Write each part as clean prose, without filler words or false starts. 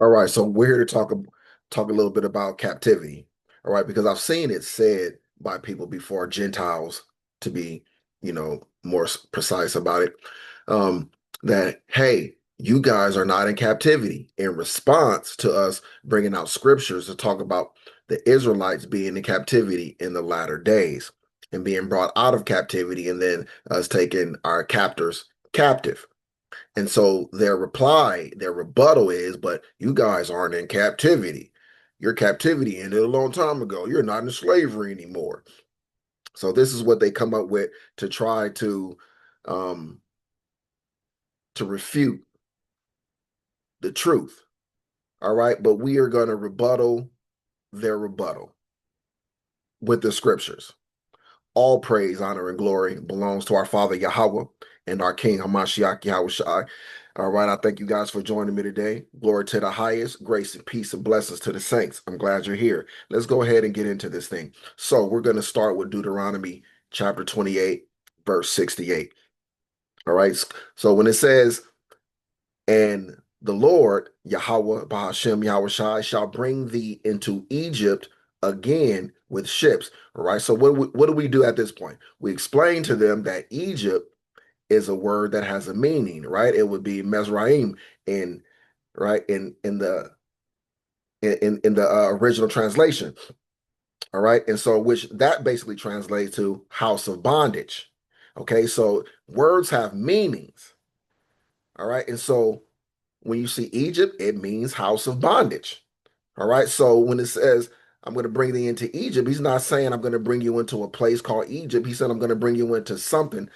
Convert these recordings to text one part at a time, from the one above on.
All right, so we're here to talk a little bit about captivity. All right, because I've seen it said by people before, Gentiles, to be, more precise about it, um, that hey, you guys are not in captivity. In response to us bringing out scriptures to talk about the Israelites being in captivity in the latter days and being brought out of captivity, and then us taking our captors captive. And so their reply, their rebuttal is, but you guys aren't in captivity. Your captivity ended a long time ago. You're not in slavery anymore. So this is what they come up with to try um, to refute the truth. All right. But we are going to rebuttal their rebuttal with the scriptures. All praise, honor, and glory belongs to our Father Yahweh and our King Hamashiach Yahweh Shai. All right, I thank you guys for joining me today. Glory to the highest, grace and peace and blessings to the saints. I'm glad you're here. Let's go ahead and get into this thing. So we're going to start with Deuteronomy chapter 28, verse 68. All right, so when it says, and the Lord, Yahweh, Bahashem, Yahweh Shai, shall bring thee into Egypt again with ships. All right. So what do we do at this point? We explain to them that Egypt is a word that has a meaning, right? It would be Mizraim in right in the original translation. All right. And so which that basically translates to house of bondage. Okay. So words have meanings. All right. And so when you see Egypt, it means house of bondage. All right. So when it says, I'm going to bring thee into Egypt, he's not saying I'm going to bring you into a place called Egypt. He said, I'm going to bring you into something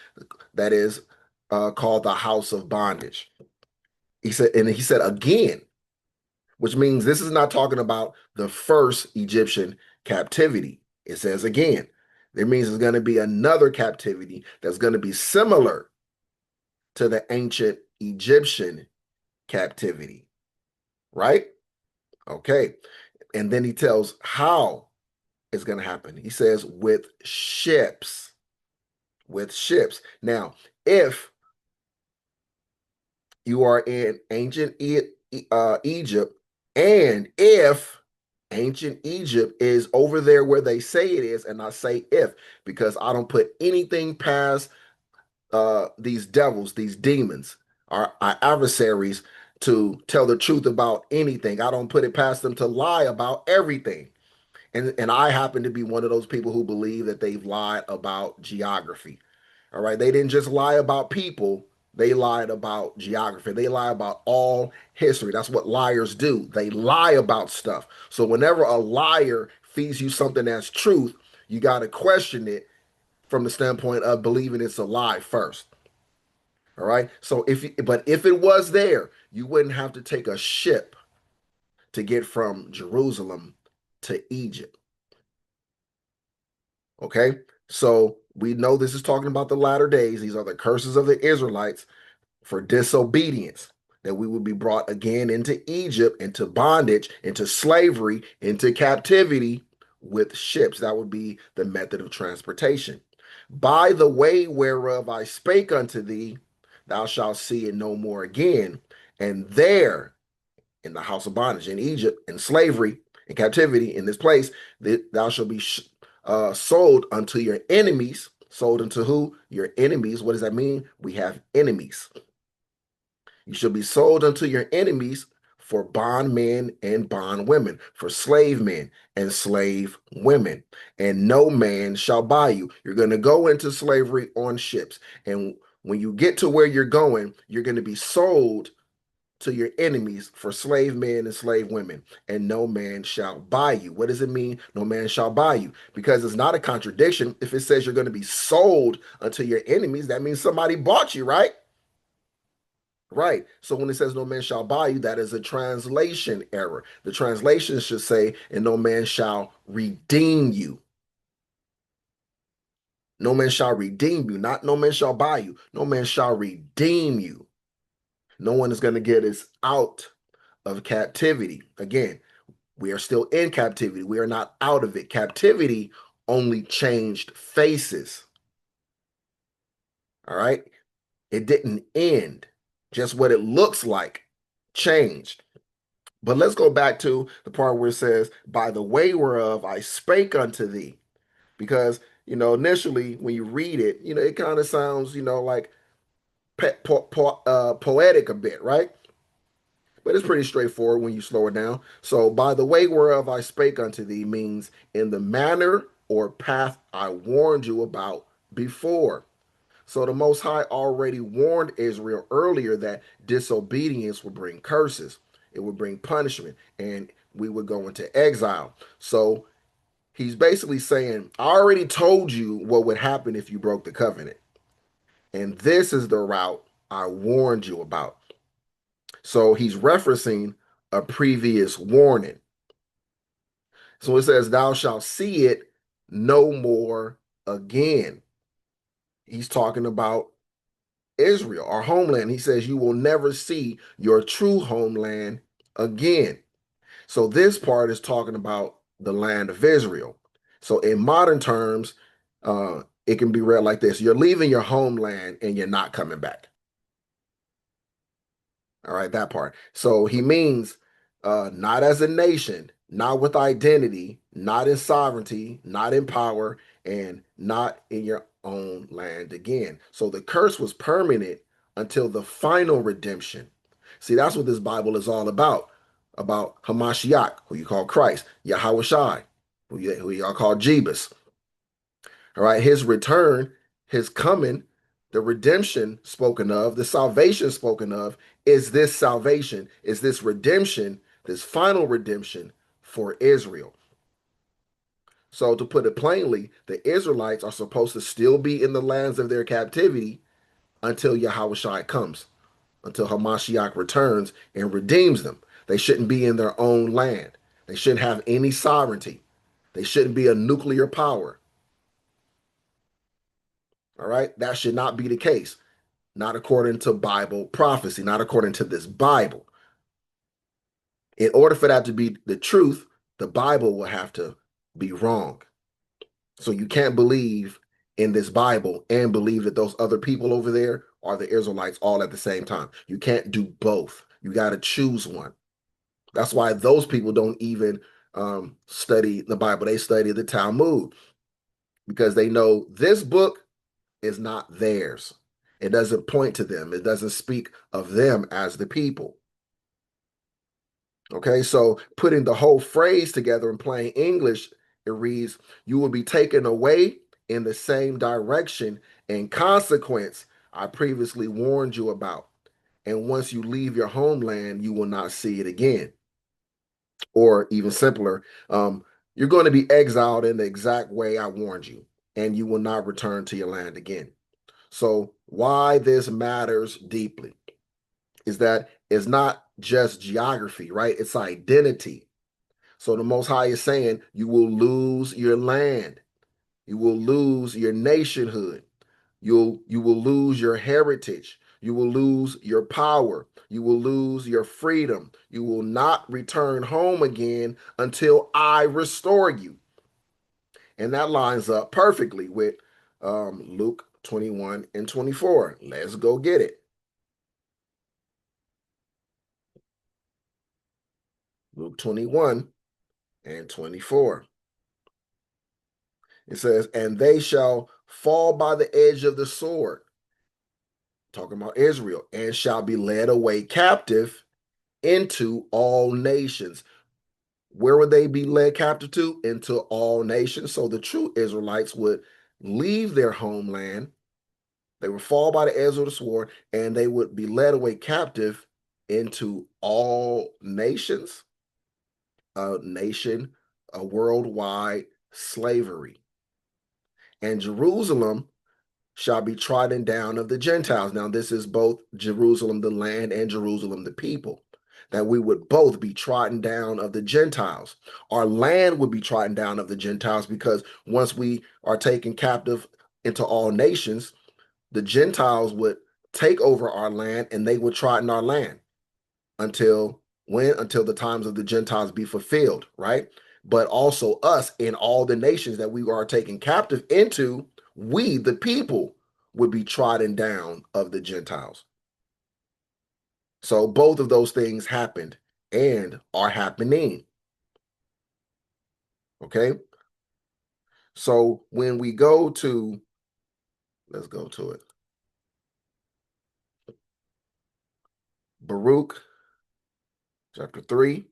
that is called the house of bondage. He said again, which means this is not talking about the first Egyptian captivity. It says again. It means there's going to be another captivity that's going to be similar to the ancient Egyptian captivity, right? Okay. And then he tells how it's going to happen. He says, with ships, with ships. Now, if you are in ancient Egypt, and if ancient Egypt is over there where they say it is, and I say if, because I don't put anything past these devils, these demons, our adversaries to tell the truth about anything. I don't put it past them to lie about everything. And I happen to be one of those people who believe that they've lied about geography. All right. They didn't just lie about people, they lied about geography. They lie about all history. That's what liars do. They lie about stuff. So whenever a liar feeds you something that's truth, you got to question it from the standpoint of believing it's a lie first. All right. So but if it was there, you wouldn't have to take a ship to get from Jerusalem to Egypt. Okay. So we know this is talking about the latter days. These are the curses of the Israelites for disobedience, that we would be brought again into Egypt, into bondage, into slavery, into captivity with ships. That would be the method of transportation. By the way whereof I spake unto thee, thou shalt see it no more again. And there, in the house of bondage, in Egypt, in slavery, in captivity, in this place, that thou shalt be sold unto your enemies. Sold unto who? Your enemies. What does that mean? We have enemies. You shall be sold unto your enemies for bondmen and bondwomen, for slave men and slave women, and no man shall buy you. You're going to go into slavery on ships. And when you get to where you're going, you're going to be sold to your enemies for slave men and slave women, and no man shall buy you. What does it mean? No man shall buy you. Because it's not a contradiction. If it says you're going to be sold unto your enemies, that means somebody bought you, right? Right. So when it says no man shall buy you, that is a translation error. The translation should say, and no man shall redeem you. No man shall redeem you, not no man shall buy you. No man shall redeem you. No one is going to get us out of captivity. Again, we are still in captivity. We are not out of it. Captivity only changed faces. All right. It didn't end. Just what it looks like changed. But let's go back to the part where it says, by the way whereof I spake unto thee. Because, initially when you read it, it kind of sounds, like poetic a bit, right? But it's pretty straightforward when you slow it down. So, by the way whereof I spake unto thee means in the manner or path I warned you about before. So, the Most High already warned Israel earlier that disobedience would bring curses, it would bring punishment, and we would go into exile. So, he's basically saying, I already told you what would happen if you broke the covenant. And this is the route I warned you about. So he's referencing a previous warning. So it says, thou shalt see it no more again. He's talking about Israel, our homeland. He says, you will never see your true homeland again. So this part is talking about the land of Israel. So in modern terms, it can be read like this: you're leaving your homeland and you're not coming back. All right, that part. So he means not as a nation, not with identity, not in sovereignty, not in power, and not in your own land again. So the curse was permanent until the final redemption. See, that's what this Bible is all about Hamashiach, who you call Christ, Yahweh Shai, who y'all call Jebus. All right, his return, his coming, the redemption spoken of, the salvation spoken of, is this salvation, is this redemption, this final redemption for Israel. So, to put it plainly, the Israelites are supposed to still be in the lands of their captivity until Yahweh Shai comes, until Hamashiach returns and redeems them. They shouldn't be in their own land. They shouldn't have any sovereignty. They shouldn't be a nuclear power. All right, that should not be the case. Not according to Bible prophecy, not according to this Bible. In order for that to be the truth, the Bible will have to be wrong. So you can't believe in this Bible and believe that those other people over there are the Israelites all at the same time. You can't do both. You got to choose one. That's why those people don't even study the Bible. They study the Talmud because they know this book is not theirs. It doesn't point to them. It doesn't speak of them as the people. Okay, so putting the whole phrase together in plain English, it reads, you will be taken away in the same direction and consequence I previously warned you about. And once you leave your homeland, you will not see it again. Or even simpler, you're going to be exiled in the exact way I warned you, and you will not return to your land again. So, why this matters deeply is that it's not just geography, right? It's identity. So, the Most High is saying you will lose your land, you will lose your nationhood, you will lose your heritage, you will lose your power, you will lose your freedom. You will not return home again until I restore you. And that lines up perfectly with Luke 21 and 24. Let's go get it. Luke 21 and 24. It says, and they shall fall by the edge of the sword, talking about Israel, and shall be led away captive into all nations. Where would they be led captive to? Into all nations. So the true Israelites would leave their homeland. They would fall by the edge of the sword, and they would be led away captive into all nations, a worldwide slavery. And Jerusalem shall be trodden down of the Gentiles. Now, this is both Jerusalem, the land, and Jerusalem, the people, that we would both be trodden down of the Gentiles. Our land would be trodden down of the Gentiles because once we are taken captive into all nations, the Gentiles would take over our land and they would trodden our land until when? Until the times of the Gentiles be fulfilled, right? But also us in all the nations that we are taken captive into, we, the people, would be trodden down of the Gentiles. So both of those things happened and are happening. Okay. So when we go to, let's go to it. Baruch chapter 3,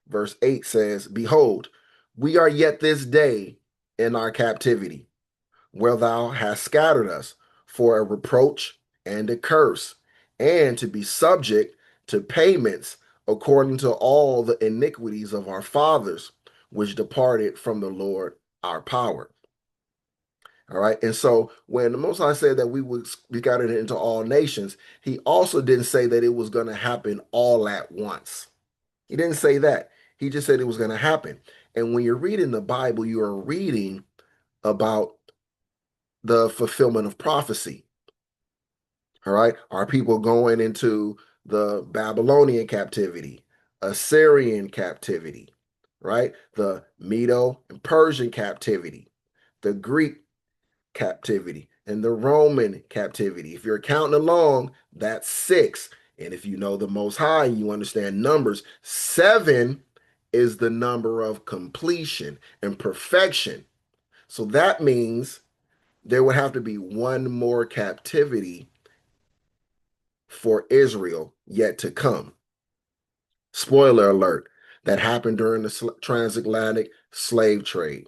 verse 8 says, Behold, we are yet this day in our captivity, where thou hast scattered us for a reproach and a curse, and to be subject to payments according to all the iniquities of our fathers, which departed from the Lord our power. All right. And so when the Most High said that we got it into all nations, he also didn't say that it was going to happen all at once. He didn't say that. He just said it was going to happen. And when you're reading the Bible, you are reading about the fulfillment of prophecy. All right. Are people going into the Babylonian captivity, Assyrian captivity, right? The Medo and Persian captivity, the Greek captivity, and the Roman captivity. If you're counting along, that's 6. And if you know the Most High, you understand numbers. 7 is the number of completion and perfection. So that means there would have to be one more captivity for Israel yet to come. Spoiler alert, that happened during the transatlantic slave trade.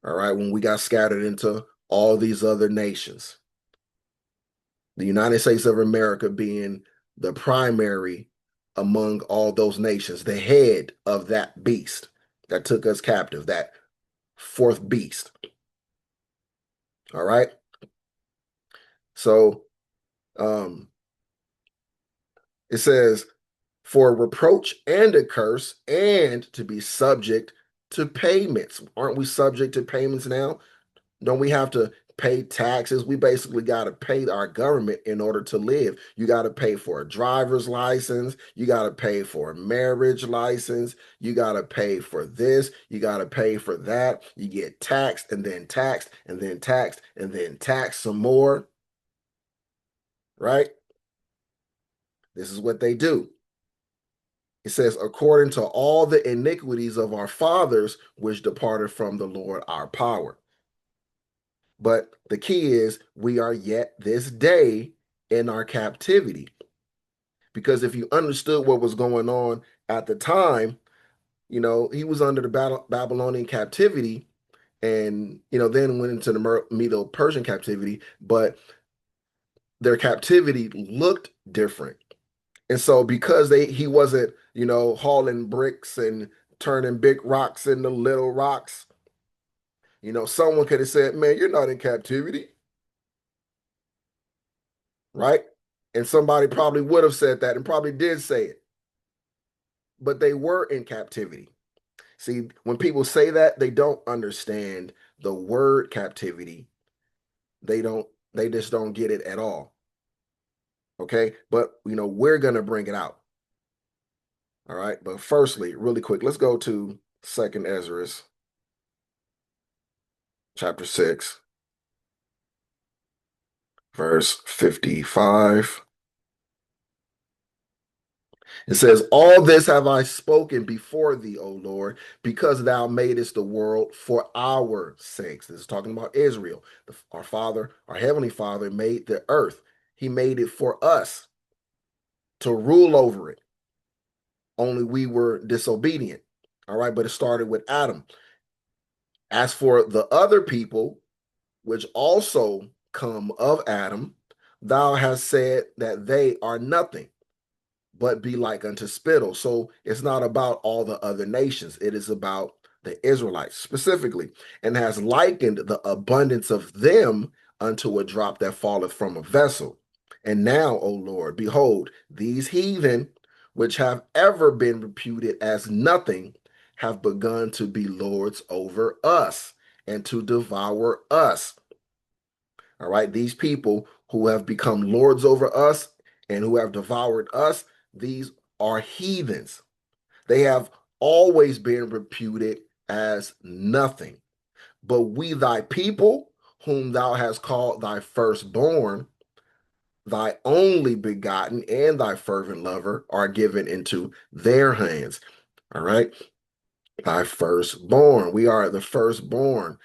All right, when we got scattered into all these other nations. The United States of America being the primary among all those nations, the head of that beast that took us captive, that fourth beast. All right. So it says, for a reproach and a curse, and to be subject to payments. Aren't we subject to payments now? Don't we have to pay taxes? We basically got to pay our government in order to live. You got to pay for a driver's license. You got to pay for a marriage license. You got to pay for this. You got to pay for that. You get taxed and then taxed and then taxed and then taxed some more, right? This is what they do. It says, according to all the iniquities of our fathers, which departed from the Lord our power. But the key is we are yet this day in our captivity. Because if you understood what was going on at the time, he was under the Babylonian captivity and, then went into the Medo Persian captivity, but their captivity looked different. And so because he wasn't, hauling bricks and turning big rocks into little rocks, someone could have said, man, you're not in captivity. Right? And somebody probably would have said that and probably did say it, but they were in captivity. See, when people say that, they don't understand the word captivity. They just don't get it at all. Okay. But, we're going to bring it out. All right. But firstly, really quick, let's go to 2nd Ezra chapter 6, verse 55. It says, all this have I spoken before thee, O Lord, because thou madest the world for our sakes. This is talking about Israel. Our Father, our Heavenly Father, made the earth. He made it for us to rule over it. Only we were disobedient. All right, but it started with Adam. As for the other people, which also come of Adam, thou hast said that they are nothing but be like unto spittle. So it's not about all the other nations. It is about the Israelites specifically, and has likened the abundance of them unto a drop that falleth from a vessel. And now, O Lord, behold, these heathen, which have ever been reputed as nothing, have begun to be lords over us and to devour us. All right, these people who have become lords over us and who have devoured us, these are heathens. They have always been reputed as nothing. But we, thy people, whom thou hast called thy firstborn, thy only begotten and thy fervent lover are given into their hands. All right. Thy firstborn. We are the firstborn.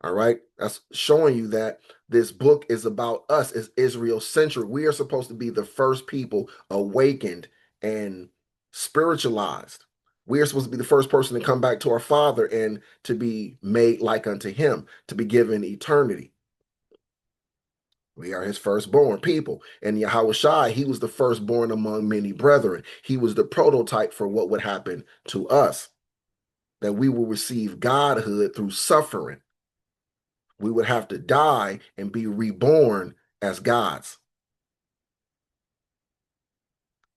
All right. That's showing you that this book is about us. It's Israel centric. We are supposed to be the first people awakened and spiritualized. We are supposed to be the first person to come back to our Father and to be made like unto him, to be given eternity. We are his firstborn people. And Yahushua, he was the firstborn among many brethren. He was the prototype for what would happen to us, that we will receive godhood through suffering. We would have to die and be reborn as gods.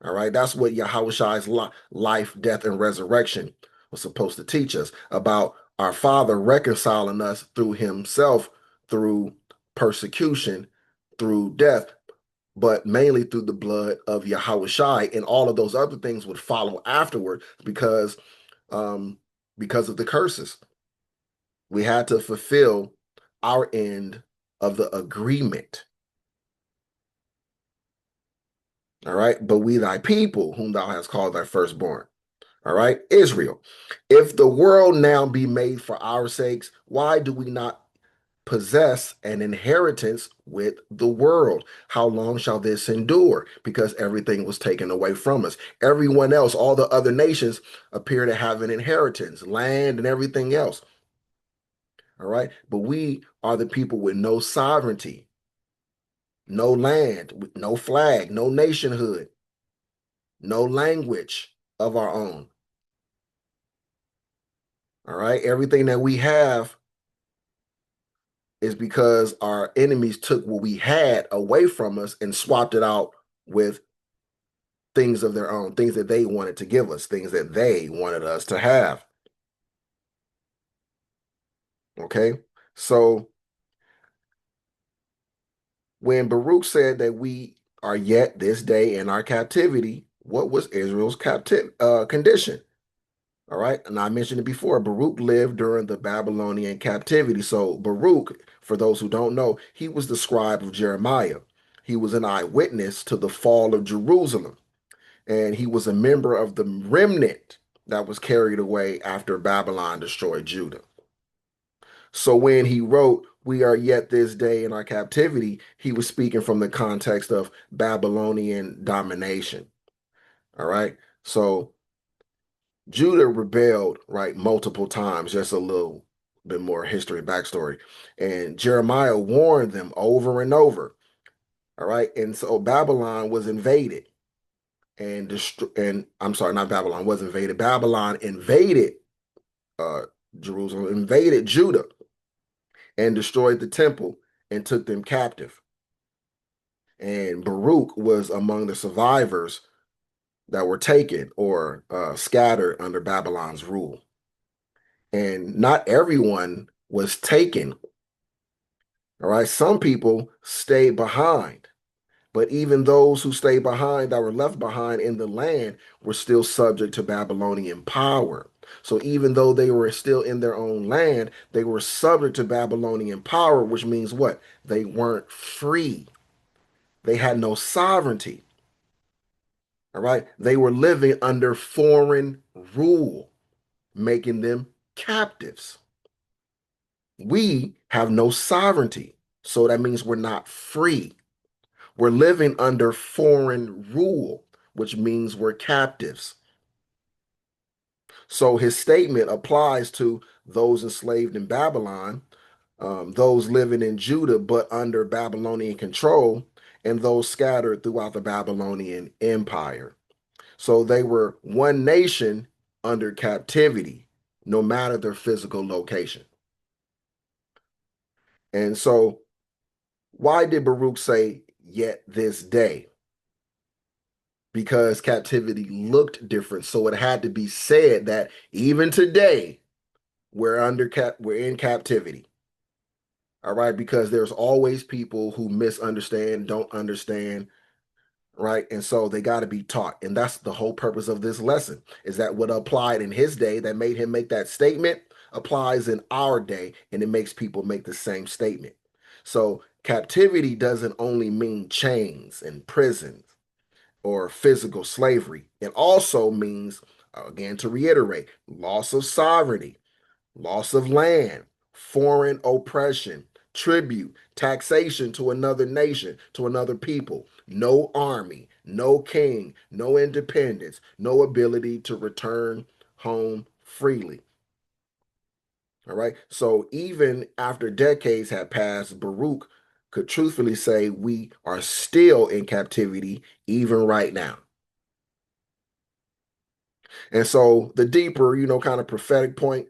All right, that's what Yahushua's life, death, and resurrection was supposed to teach us about our Father reconciling us through himself, through persecution, through death, but mainly through the blood of Yahushua, and all of those other things would follow afterward um, because of the curses. We had to fulfill our end of the agreement. All right. But we thy people, whom thou hast called thy firstborn. All right. Israel. If the world now be made for our sakes, why do we not possess an inheritance with the world? How long shall this endure? Because everything was taken away from us. Everyone else, all the other nations appear to have an inheritance, land and everything else. All right. But we are the people with no sovereignty, no land, no flag, no nationhood, no language of our own. All right. Everything that we have is because our enemies took what we had away from us and swapped it out with things of their own, things that they wanted to give us, things that they wanted us to have. Okay. So when Baruch said that we are yet this day in our captivity, what was Israel's condition? All right. And I mentioned it before. Baruch lived during the Babylonian captivity. So Baruch, for those who don't know, he was the scribe of Jeremiah. He was an eyewitness to the fall of Jerusalem. And he was a member of the remnant that was carried away after Babylon destroyed Judah. So when he wrote, we are yet this day in our captivity, he was speaking from the context of Babylonian domination. All right. So Judah rebelled, right, multiple times, just a little bit more history backstory. And Jeremiah warned them over and over. All right. And so Babylon was invaded and I'm sorry, not Babylon was invaded. Babylon invaded uh Jerusalem, invaded Judah and destroyed the temple and took them captive. And Baruch was among the survivors that were taken or scattered under Babylon's rule. And not everyone was taken. All right. Some people stayed behind, but even those who stayed behind, that were left behind in the land, were still subject to Babylonian power. So even though they were still in their own land, they were subject to Babylonian power, which means what? They weren't free. They had no sovereignty. All right. They were living under foreign rule, making them captives. We have no sovereignty. So that means we're not free. We're living under foreign rule, which means we're captives. So his statement applies to those enslaved in Babylon, those living in Judah but under Babylonian control, and those scattered throughout the Babylonian Empire. So they were one nation under captivity, no matter their physical location. And so, why did Baruch say, yet this day? Because captivity looked different. So it had to be said that even today, we're in captivity. All right, because there's always people who misunderstand, don't understand, right? And so they got to be taught. And that's the whole purpose of this lesson, is that what applied in his day that made him make that statement applies in our day, and it makes people make the same statement. So captivity doesn't only mean chains and prisons or physical slavery. It also means, again, to reiterate, loss of sovereignty, loss of land, foreign oppression, tribute, taxation to another nation, to another people, no army, no king, no independence, no ability to return home freely. All right. So even after decades had passed, Baruch could truthfully say we are still in captivity even right now. And so the deeper, kind of prophetic point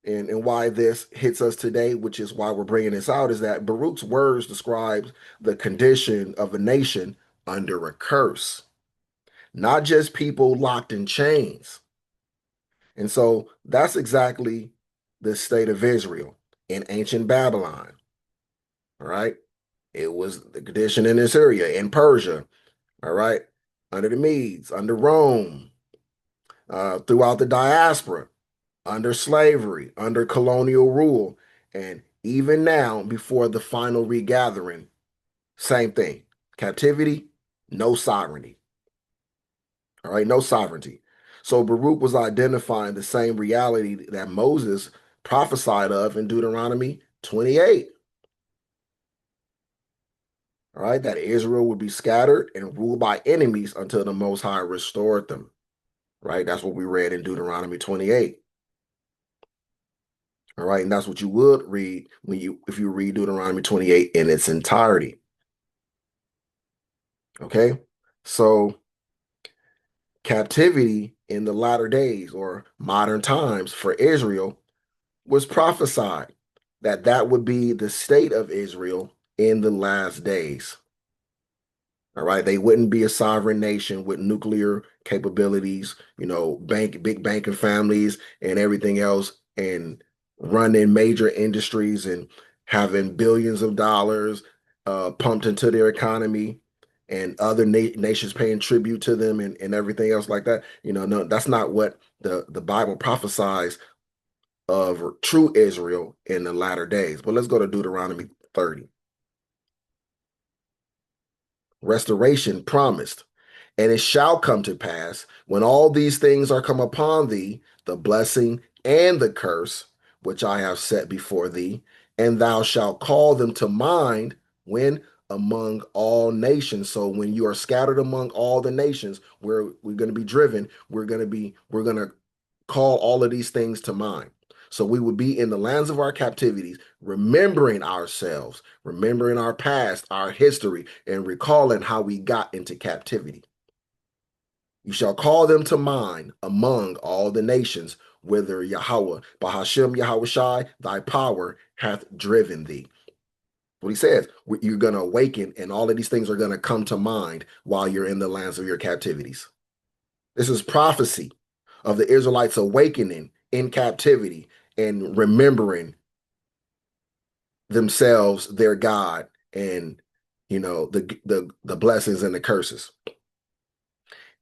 and why this hits us today, which is why we're bringing this out, is that Baruch's words describes the condition of a nation under a curse, not just people locked in chains. And so that's exactly the state of Israel in ancient Babylon. All right. It was the condition in Assyria, in Persia, all right, under the Medes, under Rome, throughout the diaspora, under slavery, under colonial rule, and even now, before the final regathering, same thing. Captivity, no sovereignty. All right, no sovereignty. So Baruch was identifying the same reality that Moses prophesied of in Deuteronomy 28. All right, that Israel would be scattered and ruled by enemies until the Most High restored them. Right, that's what we read in Deuteronomy 28. All right, and that's what you would read if you read Deuteronomy 28 in its entirety. Okay, so captivity in the latter days or modern times for Israel was prophesied that would be the state of Israel in the last days. All right, they wouldn't be a sovereign nation with nuclear capabilities, big banking families and everything else, and running major industries and having billions of dollars pumped into their economy, and other nations paying tribute to them and everything else like that. No, that's not what the Bible prophesies of true Israel in the latter days. But let's go to Deuteronomy 30. Restoration promised. And it shall come to pass when all these things are come upon thee, the blessing and the curse, which I have set before thee, and thou shalt call them to mind when among all nations. So when you are scattered among all the nations where we're going to be driven, we're going to call all of these things to mind. So we would be in the lands of our captivities, remembering ourselves, remembering our past, our history, and recalling how we got into captivity. You shall call them to mind among all the nations, whither Yahweh, Bahashem Yahweh Shai, thy power hath driven thee. What he says, you're going to awaken, and all of these things are going to come to mind while you're in the lands of your captivities. This is prophecy of the Israelites awakening in captivity and remembering themselves, their God, and the blessings and the curses.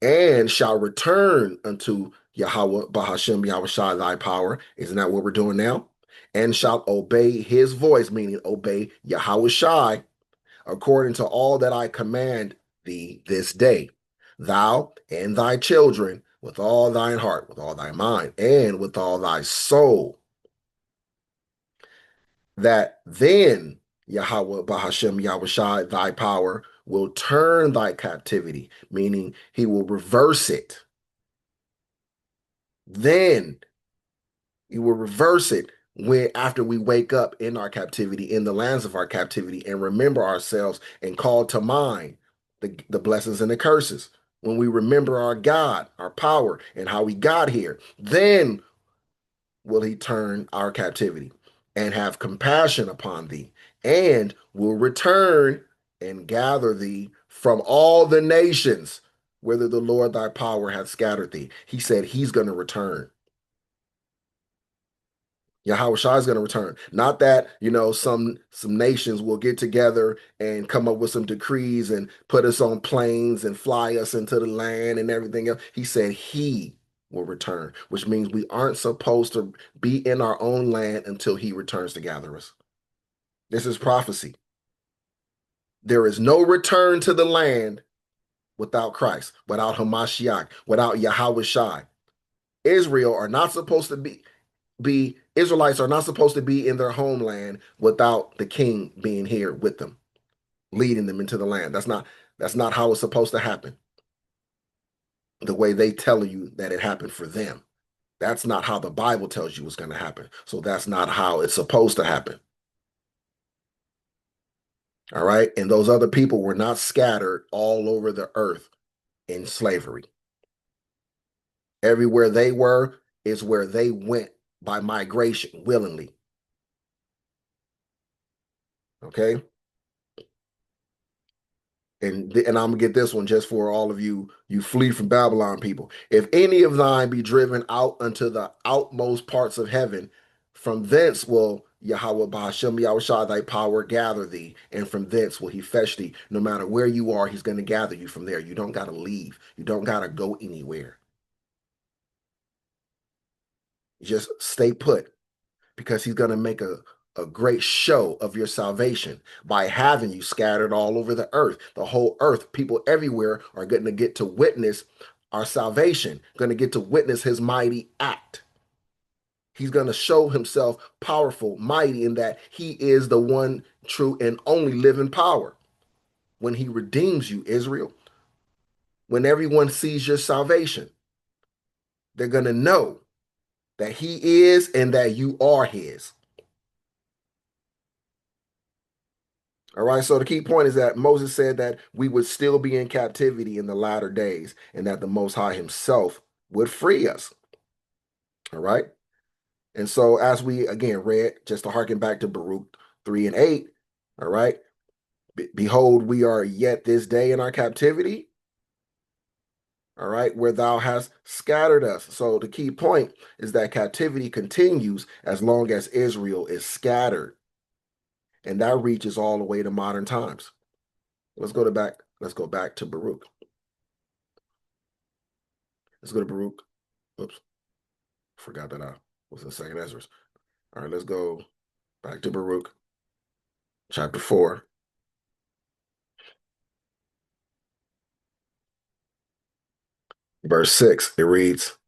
And shall return unto Yahweh, Bahashem Yahweh Shai, thy power. Isn't that what we're doing now? And shall obey his voice, meaning obey Yahweh Shai, according to all that I command thee this day, thou and thy children, with all thine heart, with all thy mind, and with all thy soul. That then Yahweh, Bahashem Yahweh Shai, thy power, will turn thy captivity, meaning he will reverse it. Then he will reverse it when after we wake up in our captivity, in the lands of our captivity, and remember ourselves and call to mind the blessings and the curses. When we remember our God, our power, and how we got here, then will he turn our captivity and have compassion upon thee, and will return and gather thee from all the nations, whither the Lord thy power hath scattered thee. He said he's going to return. Yahweh Shai is going to return. Not that, some nations will get together and come up with some decrees and put us on planes and fly us into the land and everything else. He said he will return, which means we aren't supposed to be in our own land until he returns to gather us. This is prophecy. There is no return to the land without Christ, without Hamashiach, without Yahweh Shai. Israel are not supposed to be Israelites are not supposed to be in their homeland without the king being here with them, leading them into the land. That's not how it's supposed to happen. The way they tell you that it happened for them. That's not how the Bible tells you it's going to happen. So that's not how it's supposed to happen. All right. And those other people were not scattered all over the earth in slavery. Everywhere they were is where they went by migration willingly. Okay. And I'm gonna get this one just for all of you flee from Babylon people. If any of thine be driven out unto the outmost parts of heaven, from thence will Yahweh Bahashem Yahushua thy power gather thee, and from thence will he fetch thee. No matter where you are, he's gonna gather you from there. You don't gotta leave. You don't gotta go anywhere. Just stay put because he's gonna make a great show of your salvation by having you scattered all over the earth. The whole earth, people everywhere are going to get to witness our salvation, going to get to witness his mighty act. He's going to show himself powerful, mighty, in that he is the one true and only living power. When he redeems you, Israel, when everyone sees your salvation, they're going to know that he is and that you are his. All right. So the key point is that Moses said that we would still be in captivity in the latter days and that the Most High himself would free us. All right. And so as we again read, just to harken back to Baruch 3 and 8, all right. Behold, we are yet this day in our captivity. All right, where thou hast scattered us. So the key point is that captivity continues as long as Israel is scattered. And that reaches all the way to modern times. Let's go back to Baruch. Let's go to Baruch. Oops, forgot that I was in Second Ezra. All right, let's go back to Baruch, chapter 4, verse 6. It reads,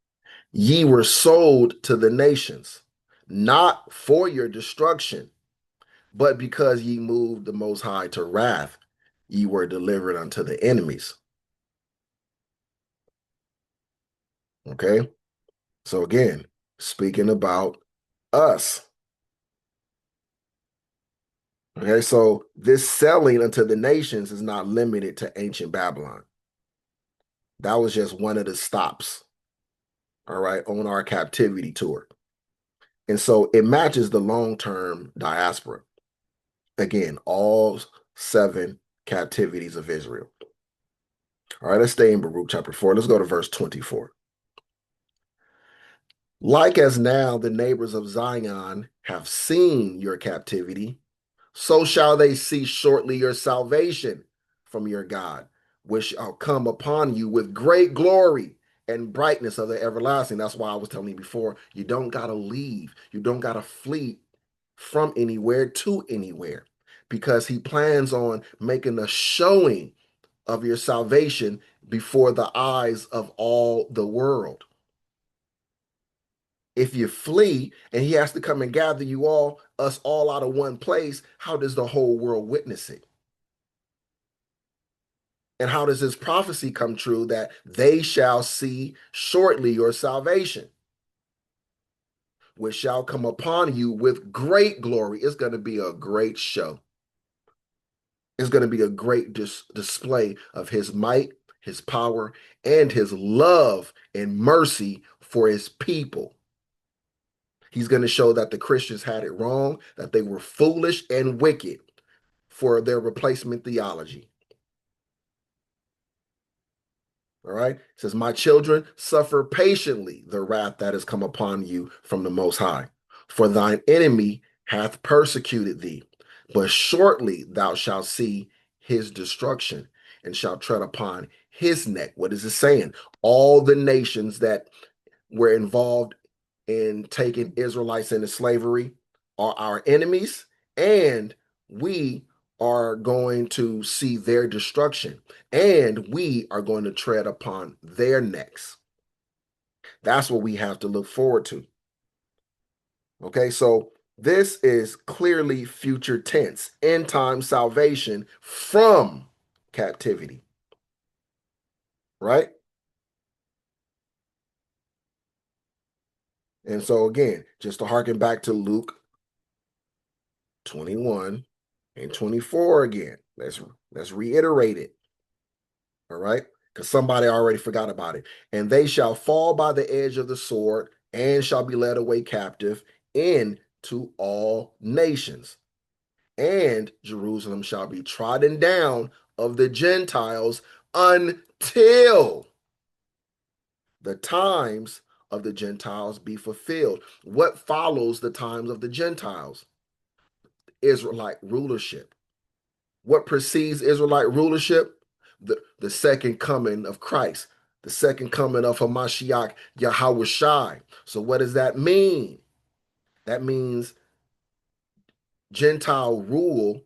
Ye were sold to the nations, not for your destruction, but because ye moved the Most High to wrath, ye were delivered unto the enemies. Okay, so again, speaking about us. Okay, so this selling unto the nations is not limited to ancient Babylon. That was just one of the stops, all right, on our captivity tour. And so it matches the long-term diaspora. Again, all 7 captivities of Israel. All right, let's stay in Baruch chapter 4. Let's go to verse 24. Like as now the neighbors of Zion have seen your captivity, so shall they see shortly your salvation from your God, which shall come upon you with great glory and brightness of the everlasting. That's why I was telling you before, you don't got to leave. You don't got to flee from anywhere to anywhere because he plans on making a showing of your salvation before the eyes of all the world. If you flee and he has to come and gather us all out of one place, how does the whole world witness it? And how does this prophecy come true that they shall see shortly your salvation, which shall come upon you with great glory? It's going to be a great show. It's going to be a great display of his might, his power, and his love and mercy for his people. He's going to show that the Christians had it wrong, that they were foolish and wicked for their replacement theology. All right. It says, My children, suffer patiently the wrath that has come upon you from the Most High. For thine enemy hath persecuted thee, but shortly thou shalt see his destruction and shalt tread upon his neck. What is it saying? All the nations that were involved in taking Israelites into slavery are our enemies, and we are going to see their destruction, and we are going to tread upon their necks. That's what we have to look forward to. Okay, so this is clearly future tense, end time salvation from captivity, right? And so, again, just to harken back to Luke 21 and 24 again, let's reiterate it. All right, because somebody already forgot about it. And they shall fall by the edge of the sword and shall be led away captive into all nations. And Jerusalem shall be trodden down of the Gentiles until the times of the Gentiles be fulfilled. What follows the times of the Gentiles? Israelite rulership. What precedes Israelite rulership? The second coming of Christ, the second coming of Hamashiach Yahweh Shai. So what does that mean? That means Gentile rule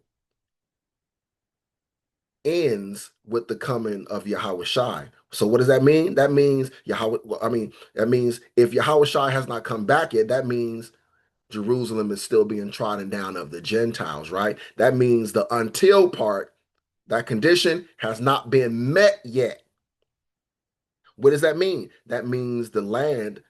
ends with the coming of Yahweh Shai. So what does that mean? That means that means if Yahweh Shai has not come back yet, that means Jerusalem is still being trodden down of the Gentiles, right? That means the until part, that condition has not been met yet. What does that mean? That means the land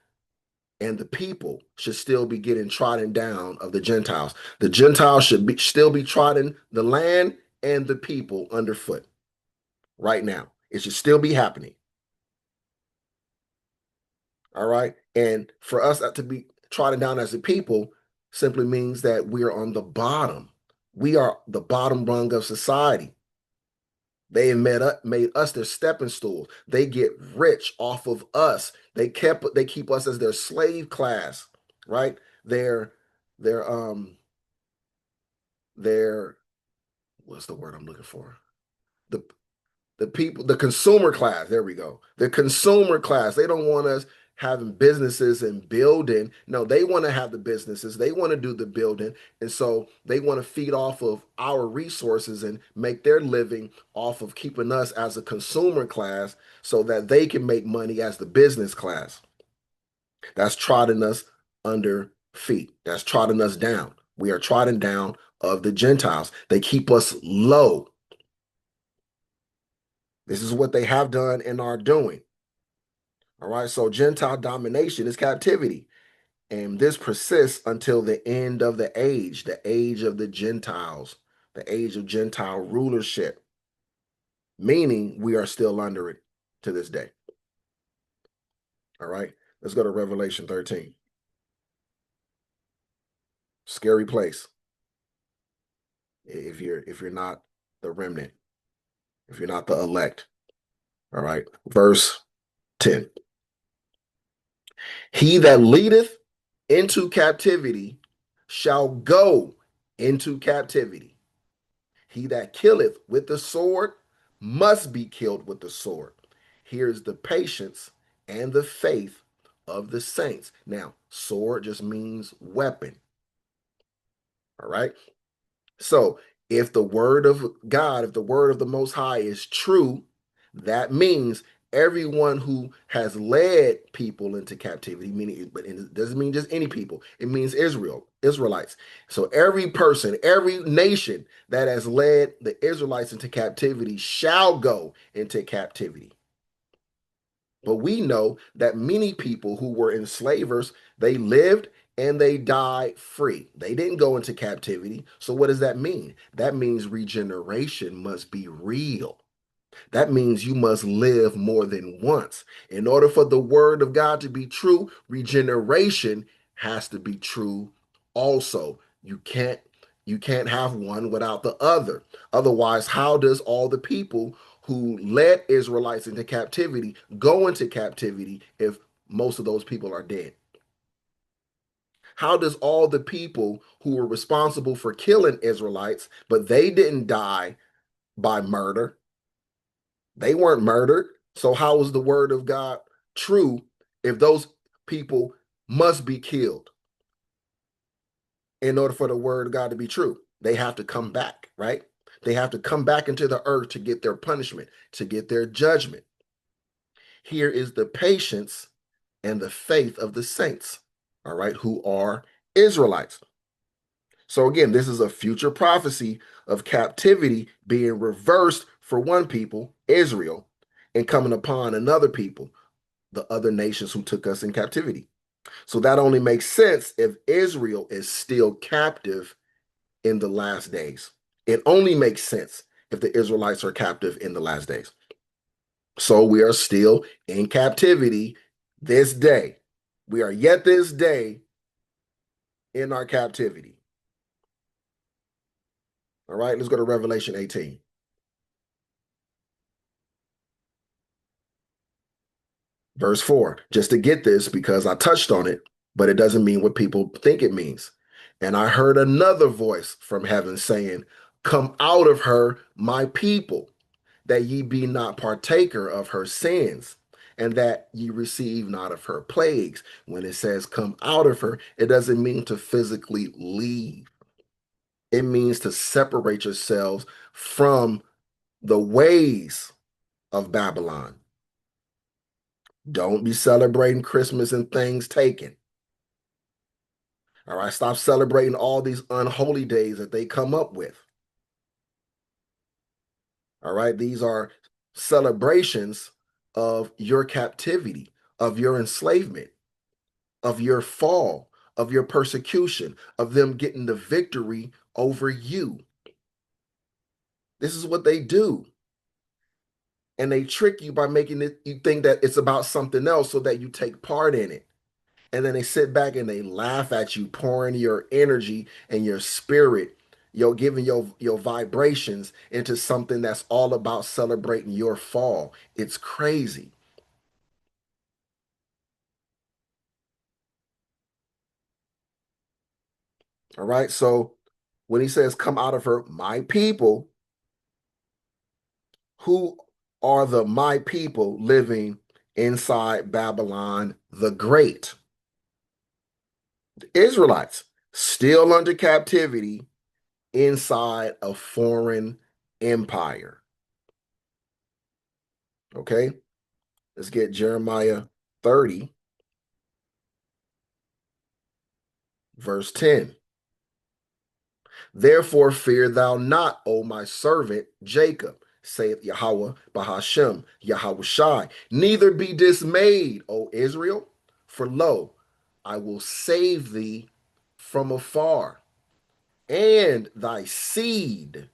and the people should still be getting trodden down of the Gentiles. The Gentiles should still be trodden the land and the people underfoot right now. It should still be happening. All right. And for us to be trodden down as a people simply means that we are on the bottom. We are the bottom rung of society. They have made us their stepping stools. They get rich off of us. They keep us as their slave class, right? They're they're they're what's the word I'm looking for? The the people, the consumer class. There we go. The consumer class. They don't want us having businesses and building. No, they want to have the businesses. They want to do the building. And so they want to feed off of our resources and make their living off of keeping us as a consumer class so that they can make money as the business class. That's trotting us under feet. That's trotting us down. We are trotting down of the Gentiles. They keep us low. This is what they have done and are doing. All right. So Gentile domination is captivity. And this persists until the end of the age of the Gentiles, the age of Gentile rulership, meaning we are still under it to this day. All right. Let's go to Revelation 13. Scary place if you're not the remnant, if you're not the elect. All right. Verse 10. He that leadeth into captivity shall go into captivity. He that killeth with the sword must be killed with the sword. Here's the patience and the faith of the saints. Now, sword just means weapon. All right. So if the word of God, if the word of the Most High is true, that means everyone who has led people into captivity, meaning, but it doesn't mean just any people. It means Israelites. So every person, every nation that has led the Israelites into captivity shall go into captivity. But we know that many people who were enslavers, they lived and they died free. They didn't go into captivity. So what does that mean? That means regeneration must be real. That means you must live more than once. In order for the word of God to be true, regeneration has to be true also. You can't have one without the other. Otherwise, how does all the people who led Israelites into captivity go into captivity if most of those people are dead? How does all the people who were responsible for killing Israelites, but they didn't die by murder, they weren't murdered. So how is the word of God true if those people must be killed in order for the word of God to be true? They have to come back, right? They have to come back into the earth to get their punishment, to get their judgment. Here is the patience and the faith of the saints, all right, who are Israelites. So again, this is a future prophecy of captivity being reversed for one people, Israel, and coming upon another people, the other nations who took us in captivity. So that only makes sense if Israel is still captive in the last days. It only makes sense if the Israelites are captive in the last days. So we are still in captivity this day. We are yet this day in our captivity. All right, let's go to Revelation 18. Verse 4, just to get this because I touched on it, but it doesn't mean what people think it means. And I heard another voice from heaven saying, "Come out of her, my people, that ye be not partaker of her sins, and that ye receive not of her plagues." When it says come out of her, it doesn't mean to physically leave. It means to separate yourselves from the ways of Babylon. Don't be celebrating Christmas and things taken. All right, stop celebrating all these unholy days that they come up with. All right, these are celebrations of your captivity, of your enslavement, of your fall, of your persecution, of them getting the victory over you. This is what they do. And they trick you by making it you think that it's about something else so that you take part in it. And then they sit back and they laugh at you, pouring your energy and your spirit, giving your vibrations into something that's all about celebrating your fall. It's crazy. All right. So when he says, "Come out of her, my people," who are the my people living inside Babylon the Great? The Israelites, still under captivity inside a foreign empire. Okay. Let's get Jeremiah 30, verse 10. "Therefore fear thou not, O my servant Jacob, saith Yahweh Bahashem, Yahweh Shai. Neither be dismayed, O Israel, for lo, I will save thee from afar, and thy seed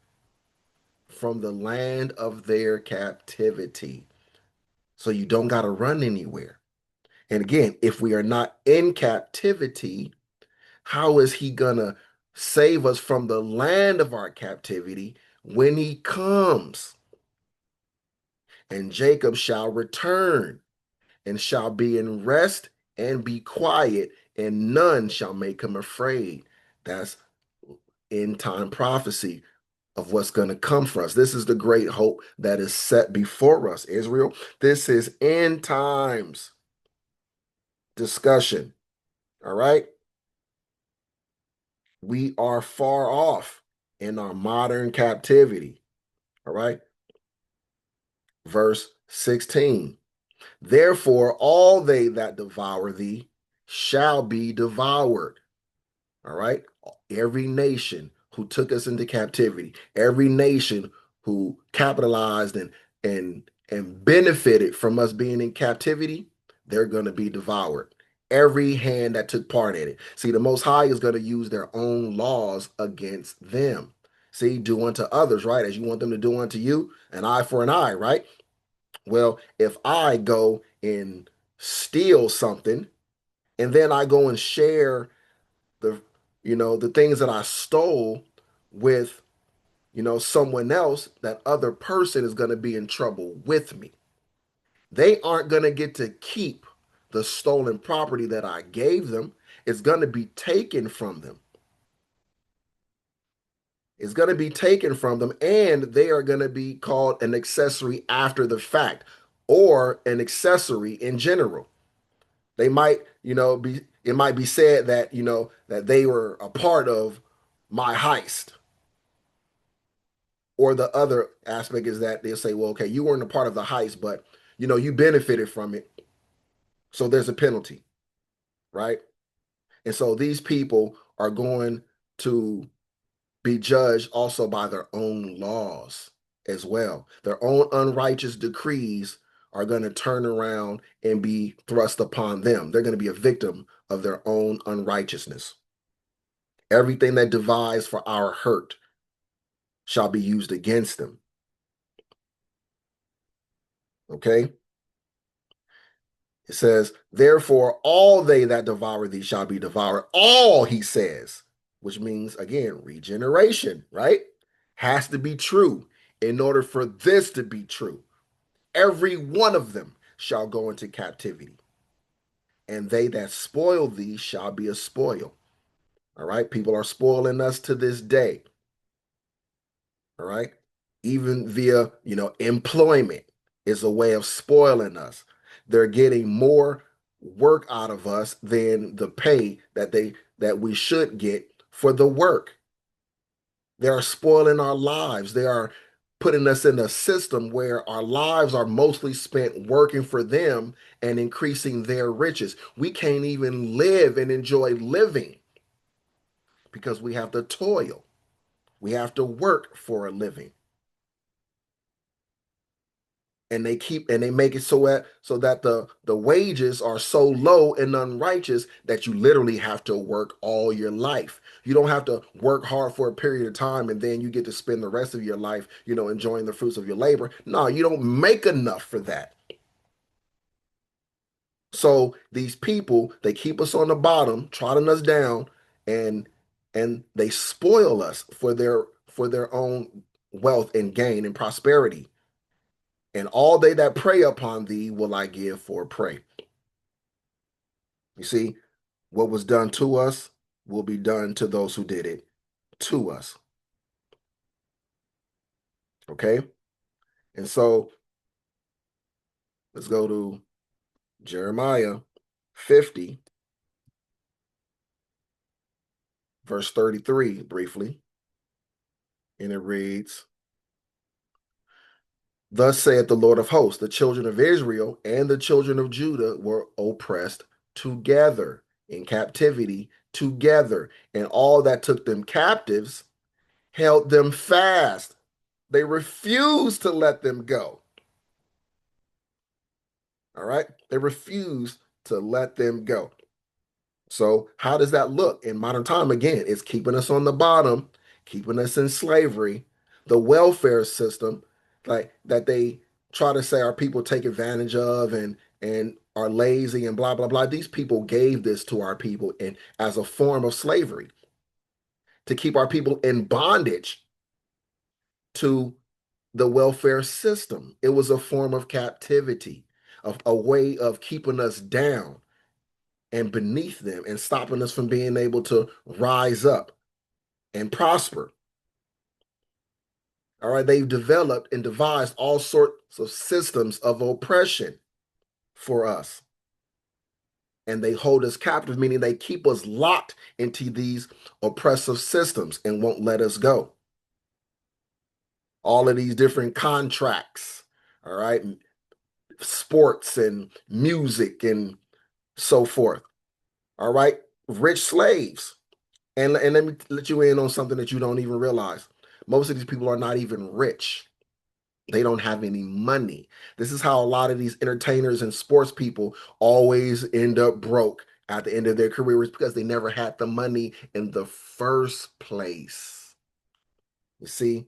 from the land of their captivity." So you don't got to run anywhere. And again, if we are not in captivity, how is he gonna save us from the land of our captivity when he comes? "And Jacob shall return and shall be in rest and be quiet, and none shall make him afraid." That's end time prophecy of what's going to come for us. This is the great hope that is set before us, Israel. This is end times discussion. All right. We are far off in our modern captivity. All right. Verse 16. "Therefore, all they that devour thee shall be devoured." All right. Every nation who took us into captivity, every nation who capitalized and benefited from us being in captivity, they're going to be devoured. Every hand that took part in it. See, the Most High is going to use their own laws against them. See, do unto others, right? As you want them to do unto you, an eye for an eye, right? Well, if I go and steal something and then I go and share the the things that I stole with someone else, that other person is going to be in trouble with me. They aren't going to get to keep the stolen property that I gave them. It's going to be taken from them. It's going to be taken from them, and they are going to be called an accessory after the fact, or an accessory in general. They might, be it might be said that, that they were a part of my heist. Or the other aspect is that they'll say, well, okay, you weren't a part of the heist, but you benefited from it. So there's a penalty, right? And so these people are going to be judged also by their own laws as well. Their own unrighteous decrees are going to turn around and be thrust upon them. They're going to be a victim of their own unrighteousness. Everything that devised for our hurt shall be used against them. Okay? It says, therefore, all they that devour thee shall be devoured. All, he says, which means, again, regeneration, right? Has to be true in order for this to be true. Every one of them shall go into captivity, and they that spoil thee shall be a spoil. All right? People are spoiling us to this day. All right? Even via, employment is a way of spoiling us. They're getting more work out of us than the pay that we should get for the work. They are spoiling our lives. They are putting us in a system where our lives are mostly spent working for them and increasing their riches. We can't even live and enjoy living because we have to toil. We have to work for a living. And they make it so that the wages are so low and unrighteous that you literally have to work all your life. You don't have to work hard for a period of time and then you get to spend the rest of your life, enjoying the fruits of your labor. No, you don't make enough for that. So these people, they keep us on the bottom, trotting us down, and they spoil us for their own wealth and gain and prosperity. And all they that prey upon thee will I give for prey. You see, what was done to us will be done to those who did it to us. Okay? And so let's go to Jeremiah 50, verse 33, briefly. And it reads, thus saith the Lord of hosts, the children of Israel and the children of Judah were oppressed together in captivity together, and all that took them captives held them fast. They refused to let them go. All right? They refused to let them go. So, how does that look in modern time? Again, it's keeping us on the bottom, keeping us in slavery, the welfare system, like that they try to say our people take advantage of and are lazy and blah blah blah. These people gave this to our people and as a form of slavery to keep our people in bondage to the welfare system. It was a form of captivity, of a way of keeping us down and beneath them and stopping us from being able to rise up and prosper. All right, they've developed and devised all sorts of systems of oppression for us. And they hold us captive, meaning they keep us locked into these oppressive systems and won't let us go. All of these different contracts, all right, sports and music and so forth. All right, rich slaves. And let me let you in on something that you don't even realize. Most of these people are not even rich. They don't have any money. This is how a lot of these entertainers and sports people always end up broke at the end of their careers because they never had the money in the first place. You see,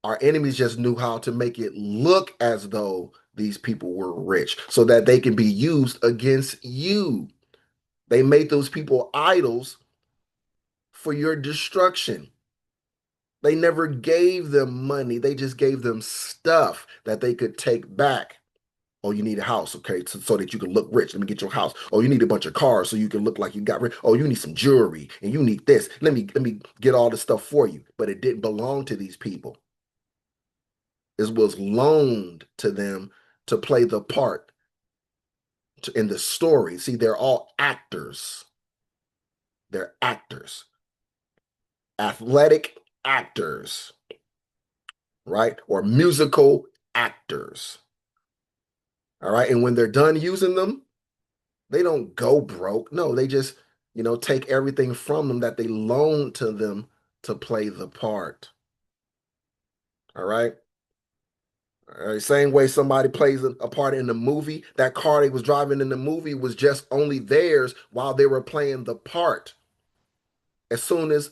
our enemies just knew how to make it look as though these people were rich so that they can be used against you. They made those people idols for your destruction. They never gave them money. They just gave them stuff that they could take back. Oh, you need a house, okay, so that you can look rich. Let me get your house. Oh, you need a bunch of cars so you can look like you got rich. Oh, you need some jewelry and you need this. Let me get all this stuff for you. But it didn't belong to these people. It was loaned to them to play the part in the story. See, they're all actors. They're actors, athletic actors. right? Or musical actors. All right. And when they're done using them, they don't go broke. No, they just, take everything from them that they loan to them to play the part. All right. All right. Same way somebody plays a part in the movie, that car they was driving in the movie was just only theirs while they were playing the part. As soon as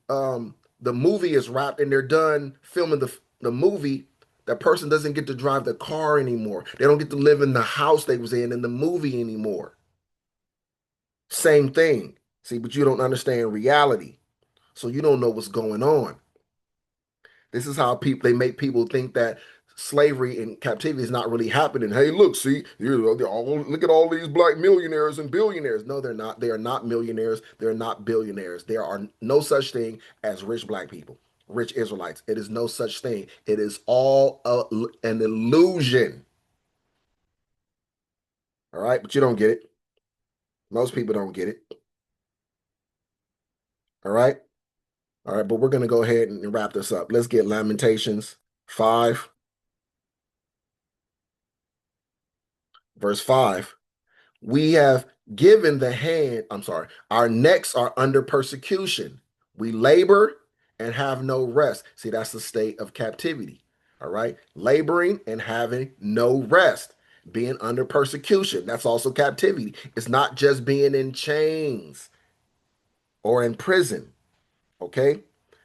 the movie is wrapped and they're done filming the movie, that person doesn't get to drive the car anymore. They don't get to live in the house they was in the movie anymore. Same thing. See, but you don't understand reality. So you don't know what's going on. This is how people they make people think that slavery and captivity is not really happening. Hey, look, see, look at all these black millionaires and billionaires. No, they're not. They are not millionaires. They're not billionaires. There are no such thing as rich black people, rich Israelites. It is no such thing. It is all an illusion. All right, but you don't get it. Most people don't get it. All right. All right, but we're going to go ahead and wrap this up. Let's get Lamentations 5, verse 5. We have given the hand, I'm sorry, our necks are under persecution. We labor and have no rest. See, that's the state of captivity. All right. Laboring and having no rest, being under persecution. That's also captivity. It's not just being in chains or in prison. Okay.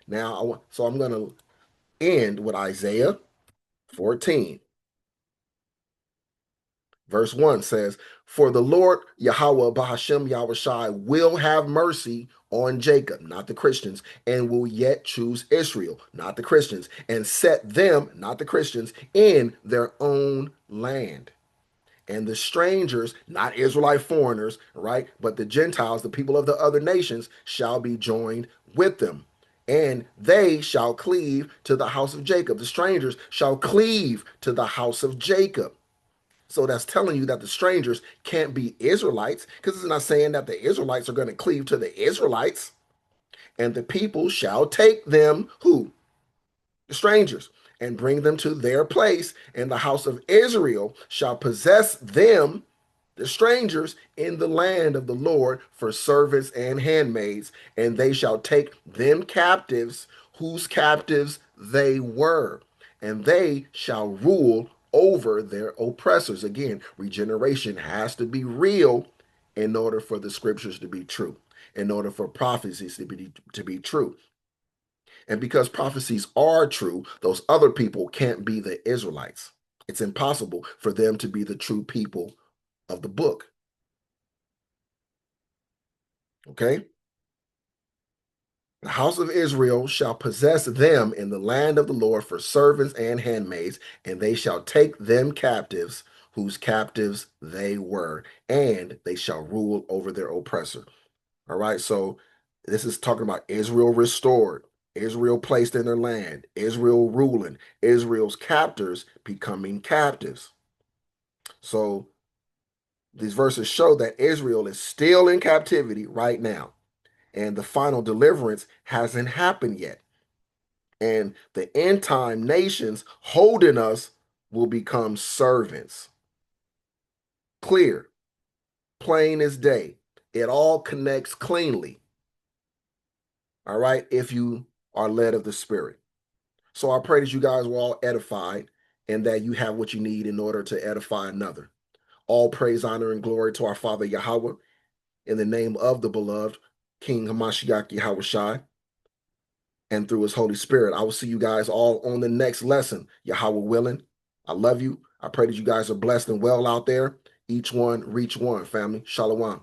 Now, so I'm going to end with Isaiah 14. Verse 1 says, For the Lord Yahweh Bahashem Yahushai will have mercy on Jacob, not the Christians, and will yet choose Israel, not the Christians, and set them, not the Christians, in their own land. And the strangers, not Israelite foreigners, right, but the Gentiles, the people of the other nations, shall be joined with them. And they shall cleave to the house of Jacob. The strangers shall cleave to the house of Jacob. So that's telling you that the strangers can't be Israelites, because it's not saying that the Israelites are going to cleave to the Israelites. And the people shall take them, who? The strangers, and bring them to their place, and the house of Israel shall possess them, the strangers, in the land of the Lord for servants and handmaids, and they shall take them captives, whose captives they were, and they shall rule over their oppressors. Again, regeneration has to be real in order for the scriptures to be true, in order for prophecies to be true. And because prophecies are true, those other people can't be the Israelites. It's impossible for them to be the true people of the book. Okay? The house of Israel shall possess them in the land of the Lord for servants and handmaids, and they shall take them captives, whose captives they were, and they shall rule over their oppressor. All right, so this is talking about Israel restored, Israel placed in their land, Israel ruling, Israel's captors becoming captives. So these verses show that Israel is still in captivity right now, and the final deliverance hasn't happened yet. And the end time nations holding us will become servants. Clear, plain as day. It all connects cleanly. All right, if you are led of the Spirit. So I pray that you guys were all edified and that you have what you need in order to edify another. All praise, honor, and glory to our Father Yahweh in the name of the beloved King Hamashiach Yahweh Shai and through his Holy Spirit. I will see you guys all on the next lesson, Yahweh willing. I love you. I pray that you guys are blessed and well out there. Each one reach one, family. Shalom.